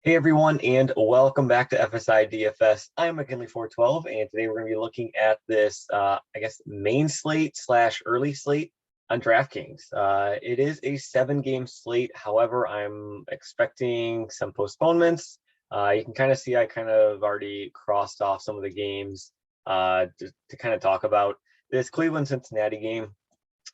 Hey everyone, and welcome back to FSi DFS. I'm McKinley412, and today we're going to be looking at this, main slate slash early slate on DraftKings. It is a 7-game slate. However, I'm expecting some postponements. You can kind of see I kind of already crossed off some of the games to kind of talk about. This Cleveland-Cincinnati game,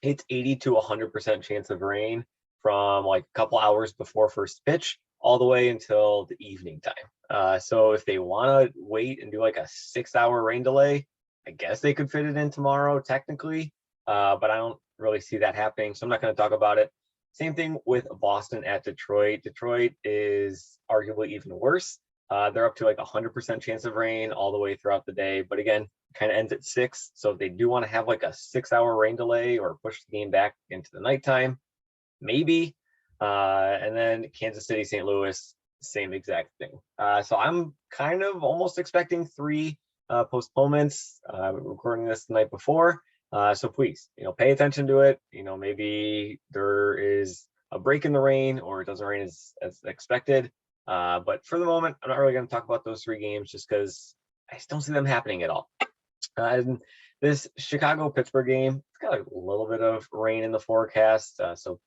it's 80 to 100% chance of rain from like a couple hours before first pitch all the way until the evening time. So if they want to wait and do like a 6-hour rain delay, I guess they could fit it in tomorrow technically, but I don't really see that happening, so I'm not going to talk about it. Same thing with Boston at Detroit. Detroit is arguably even worse. They're up to like 100% chance of rain all the way throughout the day, but again, kind of ends at 6. So if they do want to have like a 6-hour rain delay or push the game back into the nighttime, maybe. And then Kansas City, St. Louis, same exact thing. So I'm kind of almost expecting 3 postponements. Recording this the night before. So please, pay attention to it. Maybe there is a break in the rain or it doesn't rain as expected. But for the moment, I'm not really going to talk about those 3 games just because I just don't see them happening at all. And this Chicago-Pittsburgh game, it's got a little bit of rain in the forecast. So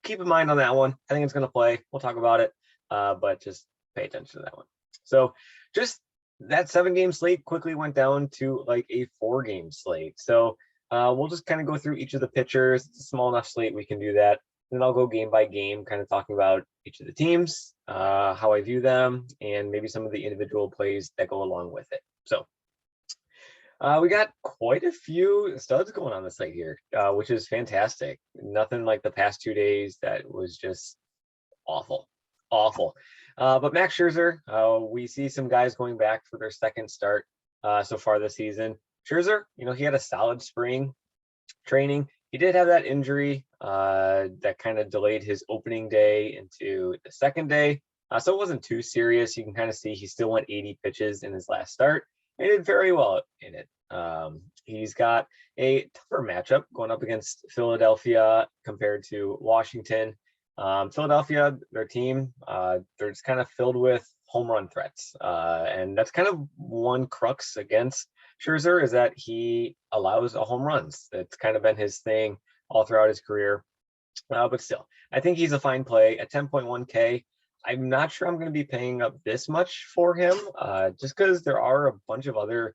keep in mind on that one. I think it's going to play. We'll talk about it, but just pay attention to that one. So just that 7-game slate quickly went down to like a 4-game slate. So we'll just kind of go through each of the pitchers. It's a small enough slate we can do that. Then I'll go game by game, kind of talking about each of the teams, how I view them, and maybe some of the individual plays that go along with it. So we got quite a few studs going on the slate here, which is fantastic. Nothing like the past 2 days that was just awful. But Max Scherzer, we see some guys going back for their second start so far this season. Scherzer, he had a solid spring training. He did have that injury that kind of delayed his opening day into the second day. So it wasn't too serious. You can kind of see he still went 80 pitches in his last start. He did very well in it. He's got a tougher matchup going up against Philadelphia compared to Washington. Philadelphia, their team, they're just kind of filled with home run threats. And that's kind of one crux against Scherzer is that he allows home runs. That's kind of been his thing all throughout his career. But still, I think he's a fine play at 10.1K. I'm not sure I'm going to be paying up this much for him, just because there are a bunch of other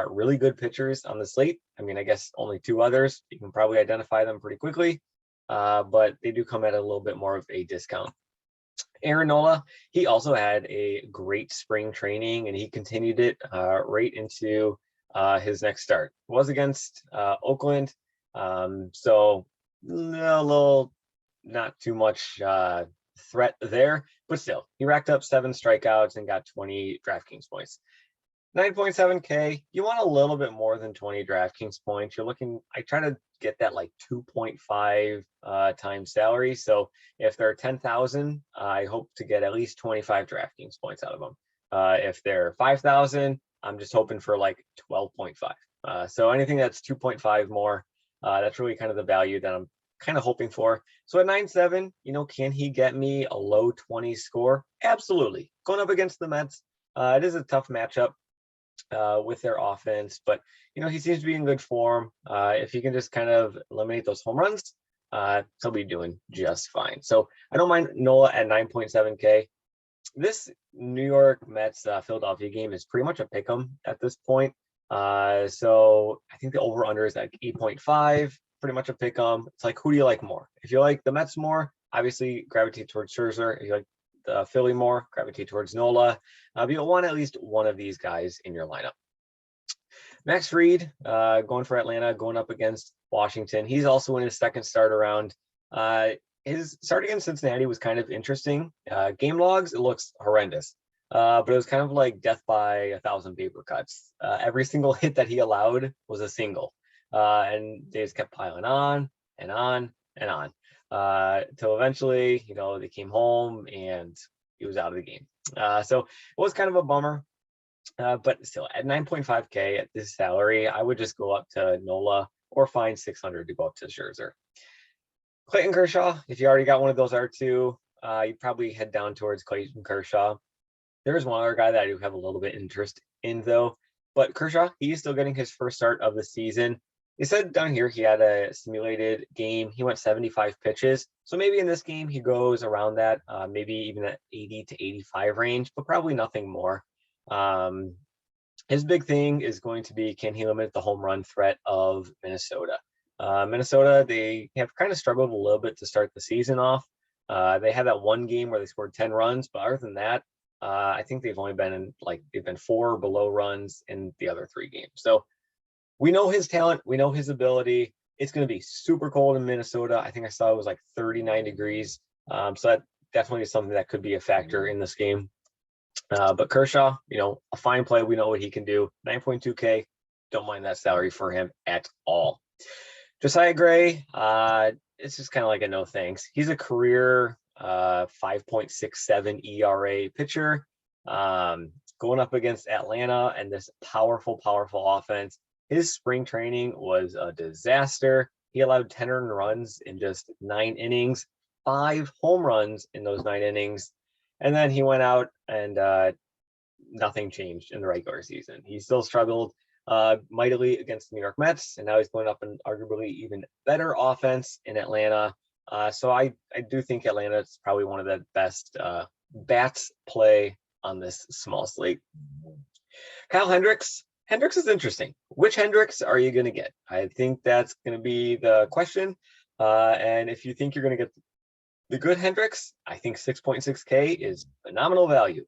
really good pitchers on the slate. I mean, I guess only 2 others. You can probably identify them pretty quickly, but they do come at a little bit more of a discount. Aaron Nola, he also had a great spring training, and he continued it right into his next start. It was against Oakland, so a little not too much threat there, but still, he racked up 7 strikeouts and got 20 DraftKings points. 9.7K, you want a little bit more than 20 DraftKings points. I try to get that like 2.5 times salary. So if they're 10,000, I hope to get at least 25 DraftKings points out of them. If they're 5,000, I'm just hoping for like 12.5. So anything that's 2.5 more, that's really kind of the value that I'm kind of hoping for. So at 9.7, can he get me a low 20 score? Absolutely. Going up against the Mets, it is a tough matchup with their offense, but he seems to be in good form. If he can just kind of eliminate those home runs, he'll be doing just fine. So I don't mind Nola at 9.7K. This New York Mets Philadelphia game is pretty much a pick 'em at this point. So I think the over under is like 8.5. Pretty much a pick 'em. It's like, who do you like more? If you like the Mets more, obviously gravitate towards Scherzer. If you like the Philly more, gravitate towards Nola. But you'll want at least one of these guys in your lineup. Max Reid, going for Atlanta, going up against Washington. He's also in his second start around. His start against Cincinnati was kind of interesting. Game logs, it looks horrendous. But it was kind of like death by 1,000 paper cuts. Every single hit that he allowed was a single. And they just kept piling on and on and on. Till eventually, they came home and he was out of the game. So it was kind of a bummer. But still, at 9.5K at this salary, I would just go up to Nola or find 600 to go up to Scherzer. Clayton Kershaw, if you already got one of those R2, you probably head down towards Clayton Kershaw. There's one other guy that I do have a little bit interest in, though. But Kershaw, he is still getting his first start of the season. He said down here he had a simulated game. He went 75 pitches. So maybe in this game he goes around that, maybe even that 80 to 85 range, but probably nothing more. His big thing is going to be, can he limit the home run threat of Minnesota? Minnesota, they have kind of struggled a little bit to start the season off. They had that one game where they scored 10 runs, but other than that, I think they've only been they've been 4 below runs in the other 3 games. So we know his talent, we know his ability. It's going to be super cold in Minnesota. I think I saw it was like 39 degrees. So that definitely is something that could be a factor in this game. But Kershaw, a fine play. We know what he can do. 9.2K. Don't mind that salary for him at all. Josiah Gray, it's just kind of like a no thanks. He's a career 5.67 ERA pitcher, going up against Atlanta and this powerful offense. His spring training was a disaster. He allowed 10 earned runs in just 9 innings, 5 home runs in those 9 innings. And then he went out and nothing changed in the regular season. He still struggled mightily against the New York Mets, and now he's going up an arguably even better offense in Atlanta. So I do think Atlanta is probably one of the best bats play on this small slate. Kyle Hendricks. Hendricks is interesting. Which Hendricks are you going to get? I think that's going to be the question. And if you think you're going to get the good Hendricks, I think 6.6K is phenomenal value.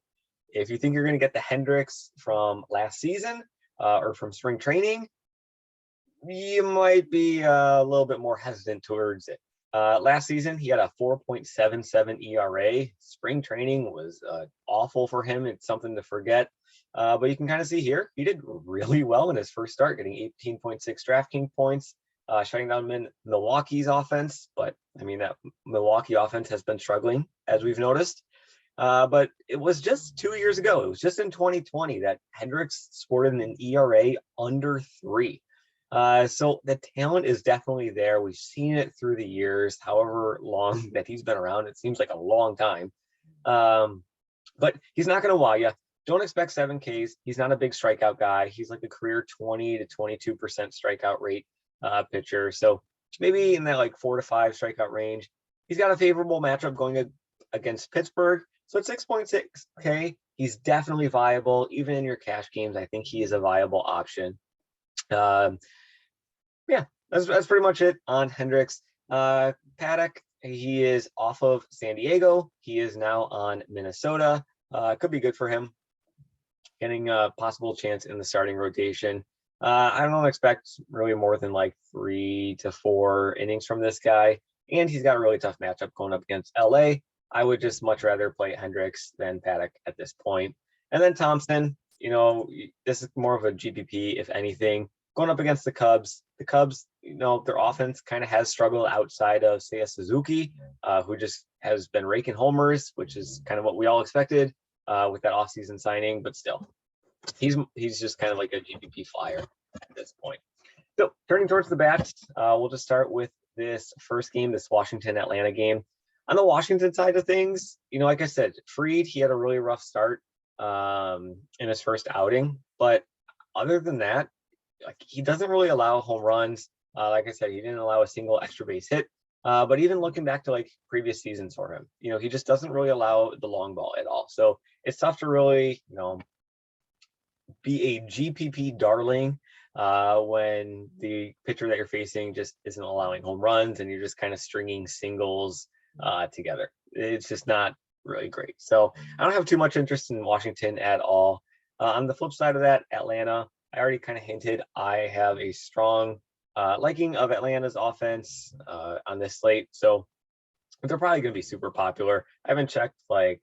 If you think you're going to get the Hendricks from last season or from spring training, you might be a little bit more hesitant towards it. Last season, he had a 4.77 ERA. Spring training was awful for him. It's something to forget. But you can kind of see here, he did really well in his first start, getting 18.6 DraftKings points, shutting down Milwaukee's offense. But I mean, that Milwaukee offense has been struggling, as we've noticed. But it was just 2 years ago. It was just in 2020 that Hendricks sported an ERA under 3. So the talent is definitely there. We've seen it through the years, however long that he's been around. It seems like a long time. But he's not going to wow you. Don't expect 7 Ks. He's not a big strikeout guy. He's like a career 20 to 22% strikeout rate pitcher. So maybe in that 4 to 5 strikeout range. He's got a favorable matchup going against Pittsburgh. So at 6.6K, he's definitely viable. Even in your cash games, I think he is a viable option. Yeah, that's pretty much it on Hendricks. Paddock, he is off of San Diego. He is now on Minnesota. Could be good for him, getting a possible chance in the starting rotation. I don't expect really more than 3 to 4 innings from this guy. And he's got a really tough matchup going up against LA. I would just much rather play Hendricks than Paddock at this point. And then Thompson, this is more of a GPP, if anything, going up against the Cubs. The Cubs, their offense kind of has struggled outside of, say, a Suzuki, who just has been raking homers, which is kind of what we all expected with that offseason signing. But still, he's just kind of like a GPP flyer at this point. So turning towards the bats, we'll just start with this first game, this Washington-Atlanta game. On the Washington side of things, like I said, Reid, he had a really rough start in his first outing. But other than that, he doesn't really allow home runs. Like I said, he didn't allow a single extra base hit. But even looking back to previous seasons for him, he just doesn't really allow the long ball at all. So it's tough to really, be a GPP darling when the pitcher that you're facing just isn't allowing home runs and you're just kind of stringing singles together. It's just not really great. So I don't have too much interest in Washington at all. On the flip side of that, Atlanta, I already kind of hinted I have a strong liking of Atlanta's offense on this slate. So they're probably going to be super popular. I haven't checked, I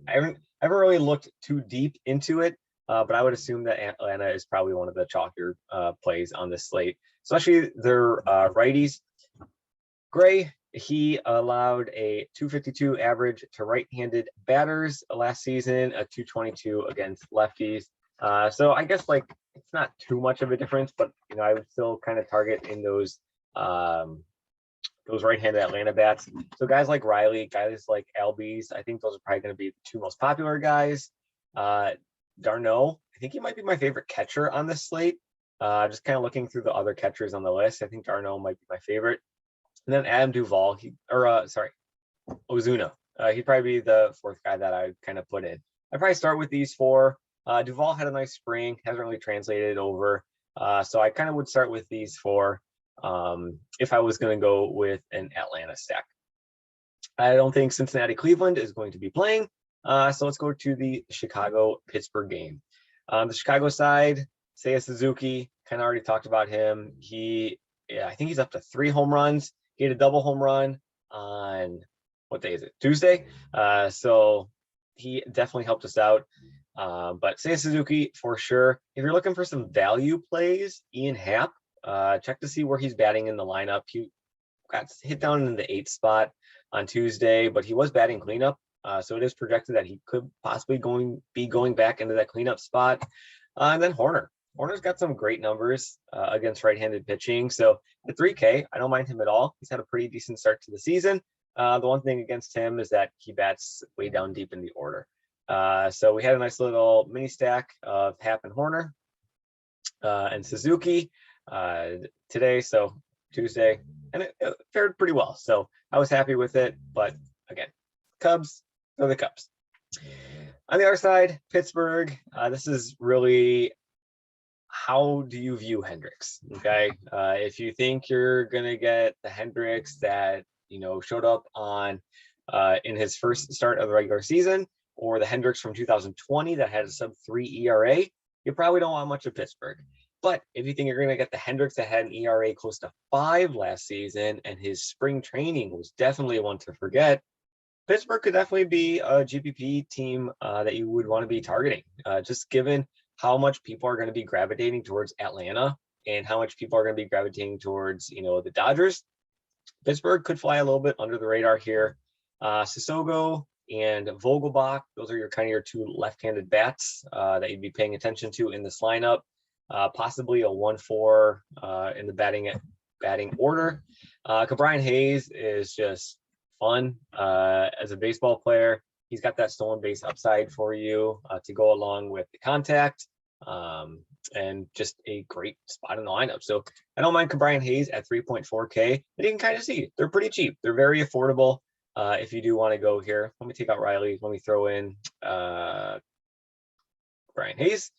haven't really looked too deep into it, but I would assume that Atlanta is probably one of the chalkier plays on this slate, especially their righties. Gray, he allowed a 252 average to right-handed batters last season, a 222 against lefties. So I guess it's not too much of a difference, but I would still kind of target in those those right-handed Atlanta bats. So guys like Riley, guys like Albies, I think those are probably going to be the two most popular guys. Darno, I think he might be my favorite catcher on this slate. Just kind of looking through the other catchers on the list, I think Darno might be my favorite. And then Adam Duvall, Ozuna. He'd probably be the fourth guy that I kind of put in. I'd probably start with these four. Duvall had a nice spring, hasn't really translated over. So I kind of would start with these four if I was going to go with an Atlanta stack. I don't think Cincinnati Cleveland is going to be playing. So let's go to the Chicago-Pittsburgh game. The Chicago side, Seiya Suzuki, kind of already talked about him. I think he's up to 3 home runs. He had a double home run on, what day is it? Tuesday. So he definitely helped us out. But Seiya Suzuki for sure. If you're looking for some value plays, Ian Happ, check to see where he's batting in the lineup. He got hit down in the 8th spot on Tuesday, but he was batting cleanup. So it is projected that he could possibly be going back into that cleanup spot. And then Horner. Horner's got some great numbers against right-handed pitching. So at 3K, I don't mind him at all. He's had a pretty decent start to the season. The one thing against him is that he bats way down deep in the order. So we had a nice little mini stack of Happ and Horner and Suzuki today, so Tuesday, and it fared pretty well. So I was happy with it, but again, Cubs are the Cubs. On the other side, Pittsburgh, this is really, how do you view Hendricks? Okay, if you think you're gonna get the Hendricks that showed up on in his first start of the regular season, or the Hendricks from 2020 that had a sub-3 ERA, you probably don't want much of Pittsburgh. But if you think you're going to get the Hendricks that had an ERA close to 5 last season, and his spring training was definitely one to forget, Pittsburgh could definitely be a GPP team that you would want to be targeting, just given how much people are going to be gravitating towards Atlanta and how much people are going to be gravitating towards, the Dodgers. Pittsburgh could fly a little bit under the radar here. Sissoko and Vogelbach, those are your 2 left-handed bats that you'd be paying attention to in this lineup. Possibly a 1-4 in the batting order. Brian Hayes is just fun as a baseball player. He's got that stolen base upside for you to go along with the contact, and just a great spot in the lineup. So I don't mind Brian Hayes at 3.4K. And you can kind of see they're pretty cheap. They're very affordable. If you do want to go here, let me take out Riley. Let me throw in Brian Hayes.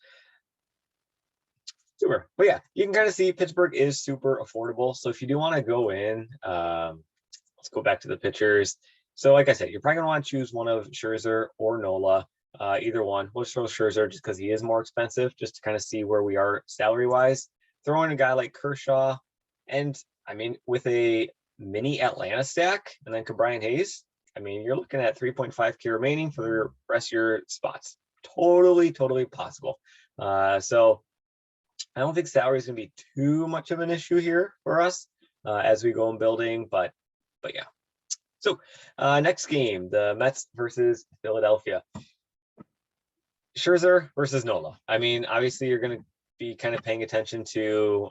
Super. But yeah, you can kind of see Pittsburgh is super affordable. So if you do want to go in, let's go back to the pitchers. So like I said, you're probably going to want to choose one of Scherzer or Nola, either one. We'll throw Scherzer just because he is more expensive, just to kind of see where we are salary-wise. Throw in a guy like Kershaw. And, with a mini Atlanta stack, and then Brian Hayes, you're looking at 3.5K remaining for the rest of your spots. Totally possible. So I don't think salary is going to be too much of an issue here for us as we go in building, but yeah. So next game, the Mets versus Philadelphia. Scherzer versus Nola. Obviously you're going to be kind of paying attention to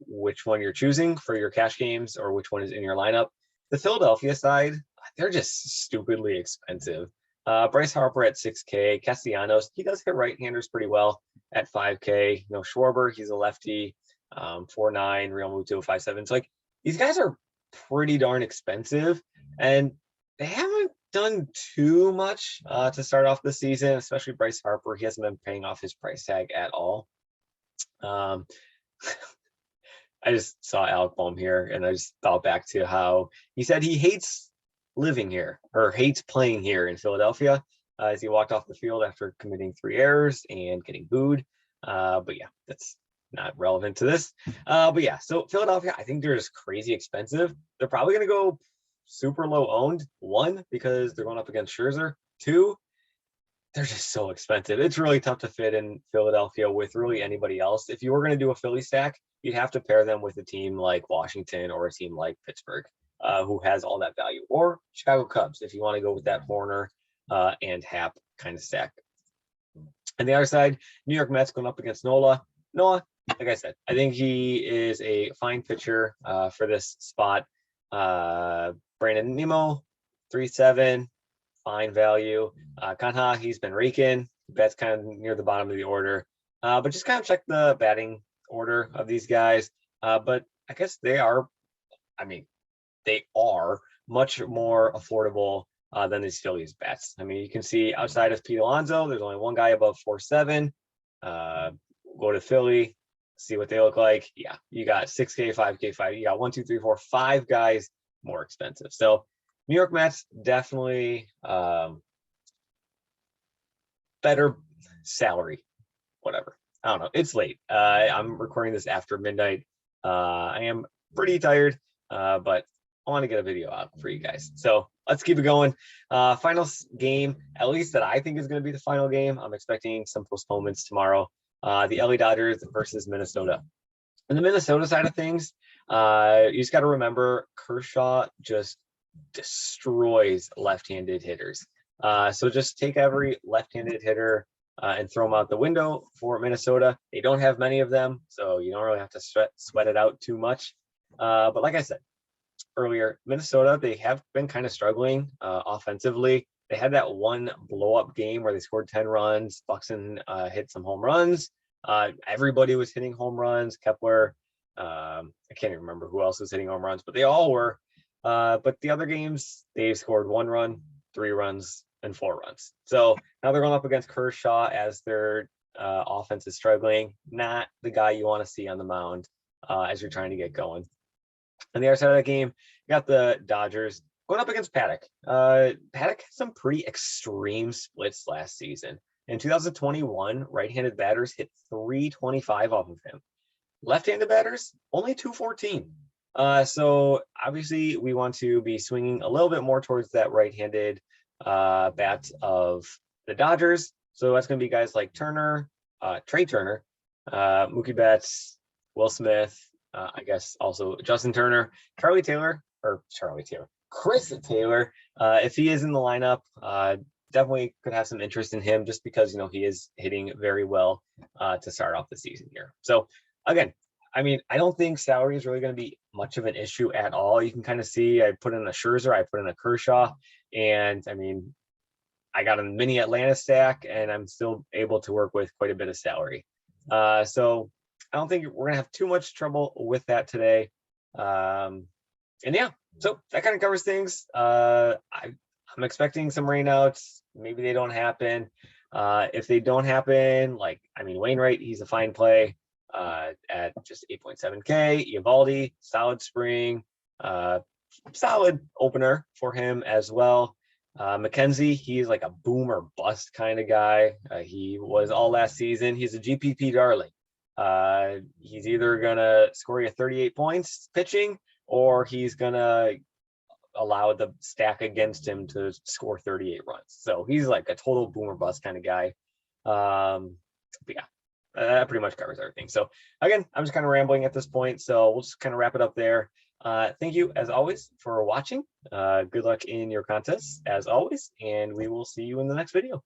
which one you're choosing for your cash games or which one is in your lineup. The Philadelphia side, they're just stupidly expensive. Bryce Harper at 6K, Castellanos, he does hit right-handers pretty well at 5K. Schwarber, he's a lefty, 4.9, Real Muto 5.7. So these guys are pretty darn expensive, and they haven't done too much to start off the season, especially Bryce Harper. He hasn't been paying off his price tag at all. I just saw Alec Bohm here, and I just thought back to how he said he hates living here or hates playing here in Philadelphia as he walked off the field after committing 3 errors and getting booed. But yeah, that's not relevant to this. But yeah, so Philadelphia, I think they're just crazy expensive. They're probably going to go super low owned. 1, because they're going up against Scherzer. 2, they're just so expensive. It's really tough to fit in Philadelphia with really anybody else. If you were going to do a Philly stack, you'd have to pair them with a team like Washington or a team like Pittsburgh, who has all that value, or Chicago Cubs if you want to go with that Horner and Happ kind of stack. And the other side, New York Mets going up against Nola. Nola, like I said, I think he is a fine pitcher for this spot. Brandon Nemo, 3.7, fine value. Kanha, he's been raking. That's kind of near the bottom of the order. But just kind of check the batting order of these guys. But I guess they are much more affordable than these Phillies bets. I mean, you can see outside of Pete Alonso, there's only one guy above 4.7. Go to Philly, see what they look like. Yeah, you got 6K, 5K, 5. You got 1, 2, 3, 4, 5 guys more expensive. So New York Mets definitely better salary, whatever. I don't know. It's late. I'm recording this after midnight. I am pretty tired, but I want to get a video out for you guys. So let's keep it going. Final game, at least that I think is going to be the final game. I'm expecting some postponements tomorrow. The LA Dodgers versus Minnesota. On the Minnesota side of things, you just got to remember Kershaw just destroys left-handed hitters. So just take every left-handed hitter and throw them out the window for Minnesota. They don't have many of them, so you don't really have to sweat it out too much. But like I said earlier, Minnesota, they have been kind of struggling offensively. They had that one blow-up game where they scored 10 runs. Buxton hit some home runs. Everybody was hitting home runs. Kepler, I can't even remember who else was hitting home runs, but they all were. But the other games, they scored 1 run, 3 runs, and 4 runs. So now they're going up against Kershaw as their offense is struggling. Not the guy you want to see on the mound as you're trying to get going. On the other side of that game, you got the Dodgers going up against Paddock. Paddock had some pretty extreme splits last season. In 2021, right-handed batters hit 325 off of him. Left-handed batters, only 214. So obviously we want to be swinging a little bit more towards that right-handed bat of the Dodgers. So that's going to be guys like Turner, Trey Turner, Mookie Betts, Will Smith, I guess also Justin Turner, Chris Taylor. If he is in the lineup, definitely could have some interest in him just because, he is hitting very well to start off the season here. So again, I mean, I don't think salary is really going to be much of an issue at all. You can kind of see I put in a Scherzer, I put in a Kershaw, and I mean, I got a mini Atlanta stack, and I'm still able to work with quite a bit of salary. So I don't think we're going to have too much trouble with that today. And yeah, so that kind of covers things. I'm expecting some rainouts. Maybe they don't happen. If they don't happen, Wainwright, he's a fine play at just 8.7K. Eovaldi, solid spring, solid opener for him as well. McKenzie, he's like a boom or bust kind of guy. He was all last season. He's a GPP darling. He's either gonna score you 38 points pitching, or he's gonna allow the stack against him to score 38 runs. So he's like a total boomer bust kind of guy. But yeah, that pretty much covers everything. So again, I'm just kind of rambling at this point, so we'll just kind of wrap it up there. Thank you as always for watching. Good luck in your contests as always, and we will see you in the next video.